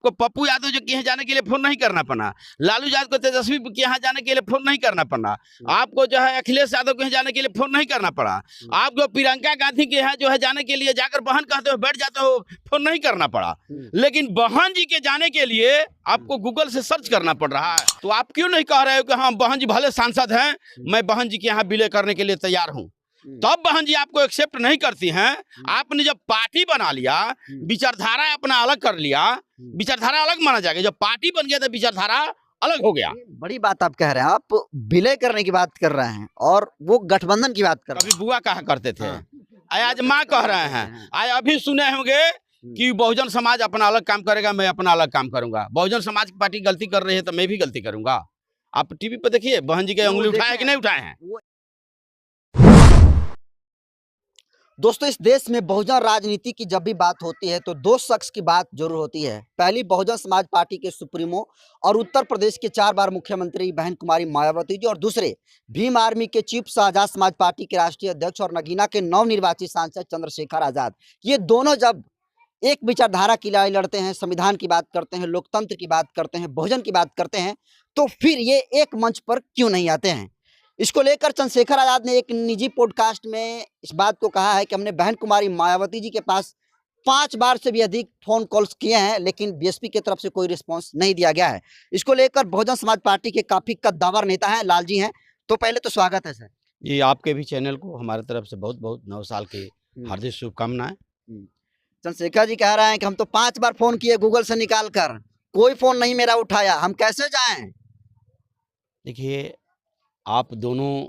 को पप्पू यादव जो के यहाँ जाने के लिए फोन नहीं करना पड़ा, लालू यादव को तेजस्वी के यहाँ जाने के लिए फोन नहीं करना पड़ा, आपको जो है अखिलेश यादव के यहाँ जाने के लिए फोन नहीं करना पड़ा, आपको प्रियंका गांधी के यहाँ जो है जाने के लिए जाकर बहन कहते हो बैठ जाते हो फोन नहीं करना पड़ा, लेकिन बहन जी के जाने के लिए आपको गूगल से सर्च करना पड़ रहा है। तो आप क्यों नहीं कह रहे हो कि हाँ बहन जी भले सांसद हैं, मैं बहन जी के यहाँ विलय करने के लिए तैयार हूँ? तब बहन जी आपको एक्सेप्ट नहीं करती हैं। आपने जब पार्टी बना लिया, विचारधारा अपना अलग कर लिया, विचारधारा अलग माना जाएगा, जब पार्टी बन गया तो विचारधारा अलग हो गया। बड़ी बात आप कह रहे हैं, आप विलय करने की बात कर रहे हैं और वो गठबंधन की बात कर रहे हैं। कभी बुआ कहा करते थे, आज माँ कह रहे हैं, आज अभी सुने होंगे कि बहुजन समाज अपना अलग काम करेगा, मैं अपना अलग काम करूंगा। बहुजन समाज की पार्टी गलती कर रही है तो मैं भी गलती करूंगा। आप टीवी पे देखिए बहन जी के उंगली उठाए कि नहीं उठाए हैं। दोस्तों, इस देश में बहुजन राजनीति की जब भी बात होती है तो दो शख्स की बात जरूर होती है। पहली बहुजन समाज पार्टी के सुप्रीमो और उत्तर प्रदेश के 4 बार मुख्यमंत्री बहन कुमारी मायावती जी, और दूसरे भीम आर्मी के चीफ आजाद समाज पार्टी के राष्ट्रीय अध्यक्ष और नगीना के नवनिर्वाचित सांसद चंद्रशेखर आजाद। ये दोनों जब एक विचारधारा की लड़ाई लड़ते हैं, संविधान की बात करते हैं, लोकतंत्र की बात करते हैं, बहुजन की बात करते हैं, तो फिर ये एक मंच पर क्यों नहीं आते हैं? इसको लेकर चंद्रशेखर आजाद ने एक निजी पॉडकास्ट में इस बात को कहा है कि हमने बहन कुमारी मायावती जी के पास 5 बार से भी अधिक फोन कॉल्स किए हैं, लेकिन बीएसपी की तरफ से कोई रिस्पांस नहीं दिया गया है। इसको लेकर बहुजन समाज पार्टी के काफी कद्दावर नेता हैं, लाल जी हैं। तो पहले तो स्वागत है सर। ये आपके भी चैनल को हमारे तरफ से बहुत बहुत 9 साल की हार्दिक शुभकामनाएं। चंद्रशेखर जी कह रहे हैं कि हम तो 5 बार फोन किए गूगल से निकाल कर, कोई फोन नहीं मेरा उठाया, हम कैसे जाएं? देखिए, आप दोनों,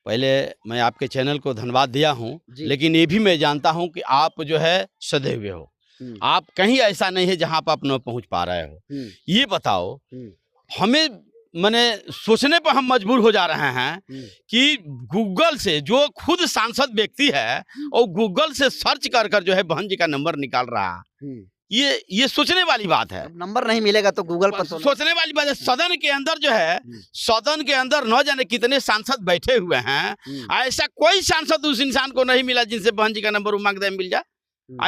पहले मैं आपके चैनल को धन्यवाद दिया हूं, लेकिन ये भी मैं जानता हूं कि आप जो है सधे हुए हो। आप कहीं ऐसा नहीं है जहां आप न पहुंच पा रहे हो। ये बताओ, हमें मैंने सोचने पर हम मजबूर हो जा रहे हैं कि गूगल से जो खुद सांसद व्यक्ति है और गूगल से सर्च कर कर जो है बहन जी का नंबर निकाल रहा है, ये सोचने वाली बात है। नंबर नहीं मिलेगा तो गूगल पर तो सोचने वाली बात है। सदन के अंदर जो है, सदन के अंदर न जाने कितने सांसद बैठे हुए हैं, ऐसा कोई सांसद उस इंसान को नहीं मिला जिनसे बहन जी का नंबर मांग दे मिल जाए।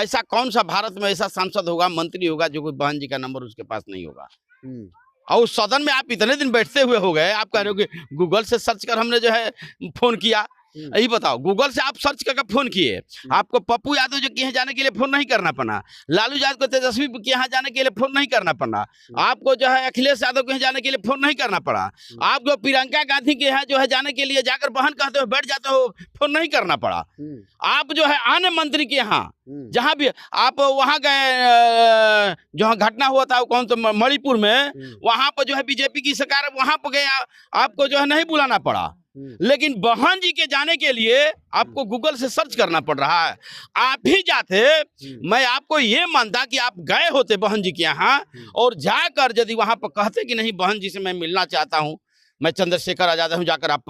ऐसा कौन सा भारत में ऐसा सांसद होगा, मंत्री होगा जो कोई बहन जी का नंबर उसके पास नहीं होगा? और उस सदन में आप इतने दिन बैठते हुए हो गए, आप कह रहे हो कि गूगल से सर्च कर हमने जो है फोन किया। यही बताओ, गूगल से आप सर्च करके फोन किए, आपको पप्पू यादव जो के यहाँ जाने के लिए फोन नहीं करना पड़ा, लालू यादव को तेजस्वी के यहाँ जाने के लिए फोन नहीं करना पड़ा, आपको जो है अखिलेश यादव के यहाँ जाने के लिए फोन नहीं करना पड़ा, आपको प्रियंका गांधी के यहाँ जो है जाने के लिए जाकर बहन कहते हो बैठ जाते हो फोन नहीं करना पड़ा। आप जो है अन्य मंत्री के यहाँ जहाँ भी आप वहाँ गए, जहाँ घटना हुआ था कौन तो मणिपुर में, वहां पर जो है बीजेपी की सरकार, वहां पर गए, आपको जो है नहीं बुलाना पड़ा, लेकिन बहन जी के जाने के लिए आपको गूगल से सर्च करना पड़ रहा है। आप भी जाते, मैं आपको ये मानता कि आप गए होते बहन जी के यहाँ और जाकर यदि वहां पर कहते कि नहीं बहन जी से मैं मिलना चाहता हूँ, मैं चंद्रशेखर आजाद हूँ, जाकर आप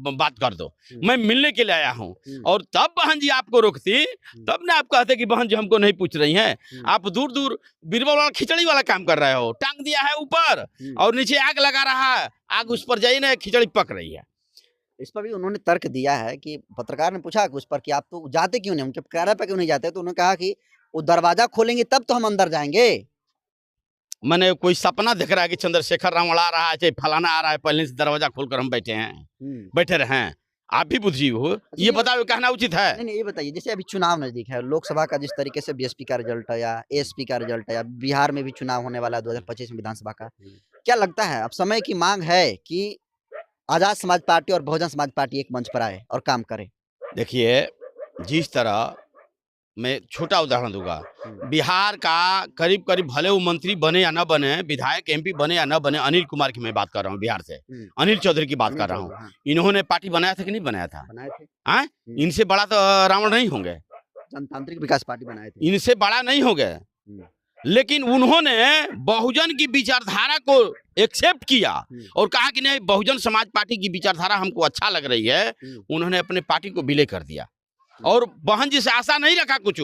बात कर दो, मैं मिलने के लिए आया हूँ, और तब बहन जी आपको रोकती, तब ना आप कहते कि बहन जी हमको नहीं पूछ रही हैं। आप दूर दूर बीरबल वाला खिचड़ी वाला काम कर रहे हो, टांग दिया है ऊपर और नीचे आग लगा रहा है, आग उस पर जाइए ना, खिचड़ी पक रही है। इस पर भी उन्होंने तर्क दिया है कि पत्रकार ने पूछा कि उस पर कि आप तो जाते क्यों नहीं, उनके किराए पे क्यों नहीं जाते, तो उन्होंने कहा कि वो दरवाजा खोलेंगे तब तो हम अंदर जाएंगे। मैंने कोई सपना दिख रहा है कि चंद्रशेखर रावण आ रहा है, चाहे फलाना आ रहा है, पहले से दरवाजा खोलकर हम बैठे हैं, बैठे रहे। आप भी बुद्धिजीवी हो, ये बताओ कहना उचित है? नहीं, ये बताइए, जैसे अभी चुनाव नजदीक है, लोकसभा का जिस तरीके से बीएसपी का रिजल्ट है या एएसपी का रिजल्ट है, या बिहार में भी चुनाव होने वाला है 2025 में विधानसभा का, क्या लगता है अब समय की मांग है कि आजाद समाज पार्टी और बहुजन समाज पार्टी एक मंच पर आए और काम करे? देखिए, जिस तरह मैं छोटा उदाहरण दूंगा, बिहार का करीब करीब भले वो मंत्री बने या न बने, विधायक एमपी बने या न बने, अनिल कुमार की मैं बात कर रहा हूँ, बिहार से अनिल चौधरी की बात कर रहा हूँ। इन्होंने पार्टी बनाया था कि नहीं बनाया था? बनाए थे। हाँ, इनसे बड़ा तो रावण नहीं होंगे, जनतांत्रिक विकास पार्टी बनाए थे, इनसे बड़ा नहीं हो गए, लेकिन उन्होंने बहुजन की विचारधारा को एक्सेप्ट किया और कहा कि नहीं बहुजन समाज पार्टी की विचारधारा हमको अच्छा लग रही है। उन्होंने अपने पार्टी को विलय कर दिया और बहन जी से आशा नहीं रखा कुछ।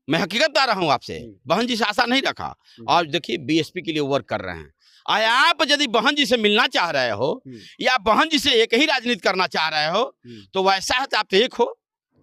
मैं हकीकत बता रहा हूं आपसे, बहन जी से आशा नहीं रखा। और देखिए बीएसपी के लिए वर्क कर रहे हैं। आप यदि बहन जी से मिलना चाह रहे हो या बहन जी से एक ही राजनीति करना चाह रहे हो तो वैसा है तो आप तो एक हो,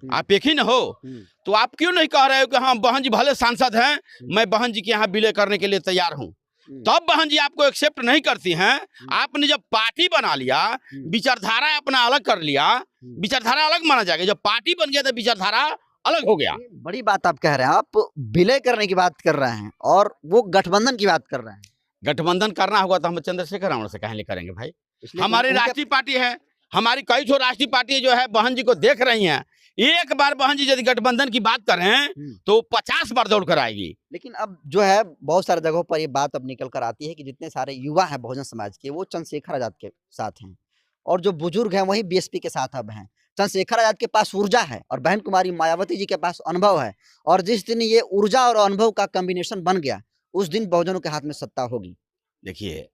आप एक ही न हो, तो आप क्यों नहीं कह रहे हो कि हाँ बहन जी भले सांसद हैं, मैं बहन जी के यहाँ विलय करने के लिए तैयार हूँ। तब बहन जी आपको एक्सेप्ट नहीं करती हैं। आपने जब पार्टी बना लिया, विचारधारा अपना अलग कर लिया, विचारधारा अलग माना जाएगा। जब पार्टी बन गया तो विचारधारा अलग हो गया। बड़ी बात आप कह रहे हैं, आप विलय करने की बात कर रहे हैं और वो गठबंधन की बात कर रहे हैं। गठबंधन करना होगा तो हम चंद्रशेखर रावण से कहीं करेंगे भाई। इसलिए हमारी उनके- राष्ट्रीय पार्टी है, हमारी कई ठो राष्ट्रीय पार्टी जो है बहन जी को देख रही हैं। एक बार बहन जी यदि गठबंधन की बात करें तो 50 बार दौड़ कर आएगी। लेकिन अब जो है बहुत सारे जगहों पर ये बात अब निकल कर आती है कि जितने सारे युवा हैं बहुजन समाज के, वो चंद्रशेखर आजाद के साथ हैं और जो बुजुर्ग हैं वही बीएसपी के साथ अब हैं। चंद्रशेखर आजाद के पास ऊर्जा है और बहन कुमारी मायावती जी के पास अनुभव है, और जिस दिन ये ऊर्जा और अनुभव का कॉम्बिनेशन बन गया उस दिन बहुजनों के हाथ में सत्ता होगी। देखिए,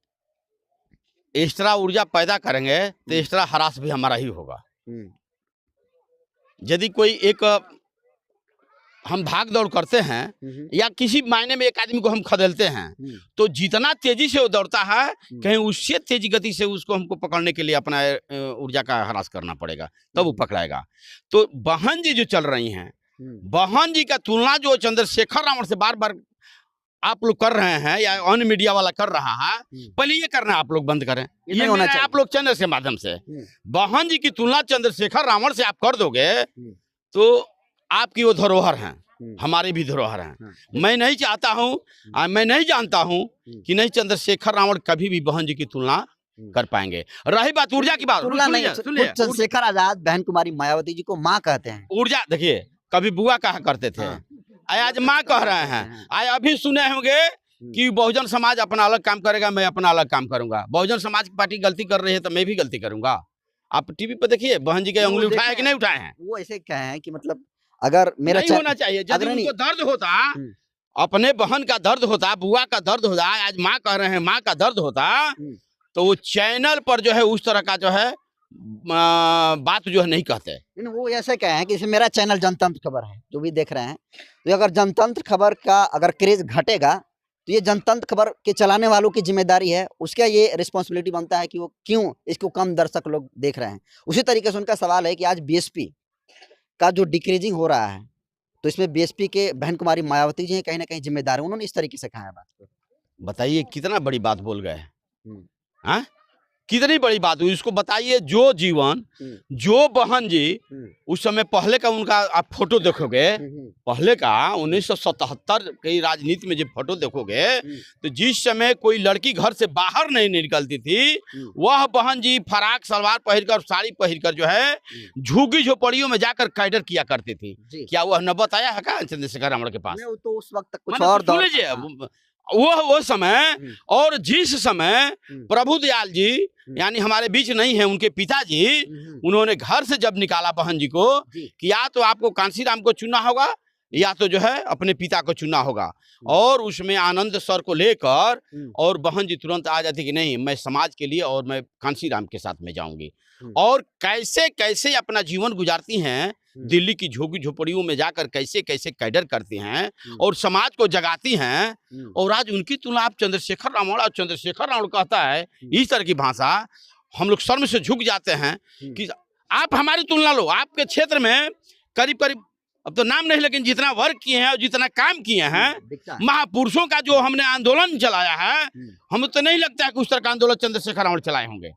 एक्स्ट्रा ऊर्जा पैदा करेंगे तो एक्स्ट्रा हरास भी हमारा ही होगा। यदि कोई एक हम भाग दौड़ करते हैं या किसी मायने में एक आदमी को हम खदेलते हैं, तो जितना तेजी से वो दौड़ता है कहीं उससे तेजी गति से उसको हमको पकड़ने के लिए अपना ऊर्जा का ह्रास करना पड़ेगा, तब वो पकड़ाएगा। तो बहन जी जो चल रही हैं, बहन जी का तुलना जो चंद्रशेखर रावण से बार बार आप लोग कर रहे हैं या अन्य मीडिया वाला कर रहा है, पहले ये करना आप लोग बंद करें। ये होना चाहिए आप लोग चैनल के माध्यम से। बहन जी की तुलना चंद्रशेखर रावण से आप कर दोगे तो आपकी वो धरोहर हैं, हमारी भी धरोहर हैं। मैं नहीं चाहता हूँ, मैं नहीं जानता हूँ कि नहीं चंद्रशेखर रावण कभी भी बहन जी की तुलना कर पाएंगे। रही बात ऊर्जा की बात, चंद्रशेखर आजाद बहन कुमारी मायावती जी को माँ कहते हैं। ऊर्जा देखिए, कभी बुआ कहा करते थे, आज माँ कह रहे हैं। आज अभी सुने होंगे कि बहुजन समाज अपना अलग काम करेगा, मैं अपना अलग काम करूंगा। बहुजन समाज की पार्टी गलती कर रही है तो मैं भी गलती करूंगा। आप टीवी पे देखिए बहन जी के उंगली उठाए कि नहीं उठाए हैं। वो ऐसे कहे हैं कि मतलब अगर मेरा नहीं होना चाहिए। यदि उनको दर्द होता, अपने बहन का दर्द होता, बुआ का दर्द होता, आज माँ कह रहे हैं माँ का दर्द होता, तो वो चैनल पर जो है उस तरह का जो है बात जो है नहीं कहते। वो ऐसे कहे हैं कि मेरा चैनल जनतंत्र खबर है, जो भी देख रहे हैं, तो अगर जनतंत्र खबर का अगर क्रेज घटेगा तो ये जनतंत्र खबर के चलाने वालों की जिम्मेदारी है, उसका ये रिस्पॉन्सिबिलिटी बनता है कि वो क्यों इसको कम दर्शक लोग देख रहे हैं। उसी तरीके से उनका सवाल है कि आज बीएसपी का जो डिक्रीजिंग हो रहा है, तो इसमें बीएसपी के बहन कुमारी मायावती जी कहीं ना कहीं जिम्मेदार है। उन्होंने इस तरीके से कहा है बात को। बताइए कितना बड़ी बात बोल गए। हाँ, कितनी बड़ी बात हुई, इसको बताइए। जो जीवन जो बहन जी उस समय पहले का उनका आप फोटो देखोगे, पहले का 1977 की राजनीति में जब फोटो देखोगे तो जिस समय कोई लड़की घर से बाहर नहीं निकलती थी, वह बहन जी फराक सलवार पहनकर, साड़ी पहनकर जो है झुग्गी झोपड़ियों में जाकर कैडर किया करती थी। क्या वह नौबत आया है क्या चंद्रशेखर रावण के पास? तो उस वक्त कुछ और दौर लीजिए वो समय, और जिस समय प्रभुदयाल जी यानी हमारे बीच नहीं है, उनके पिताजी, उन्होंने घर से जब निकाला बहन जी को कि या तो आपको कांशीराम को चुनना होगा या तो जो है अपने पिता को चुनना होगा, और उसमें आनंद सर को लेकर और बहन जी तुरंत आ जाती कि नहीं मैं समाज के लिए और मैं कांशीराम के साथ में जाऊंगी। और कैसे कैसे अपना जीवन गुजारती हैं, दिल्ली की झोगी झोपड़ियों में जाकर कैसे कैसे कैडर करती हैं और समाज को जगाती हैं। और आज उनकी तुलना आप चंद्रशेखर रावण, और चंद्रशेखर रावण कहता है इस तरह की भाषा, हम लोग शर्म से झुक जाते हैं कि आप हमारी तुलना लो। आपके क्षेत्र में करीब करीब, अब तो नाम नहीं, लेकिन जितना वर्क किए हैं और जितना काम किए हैं, महापुरुषों का जो हमने आंदोलन चलाया है, हमें तो नहीं लगता है कि उस तरह का आंदोलन चंद्रशेखर रावण चलाए होंगे।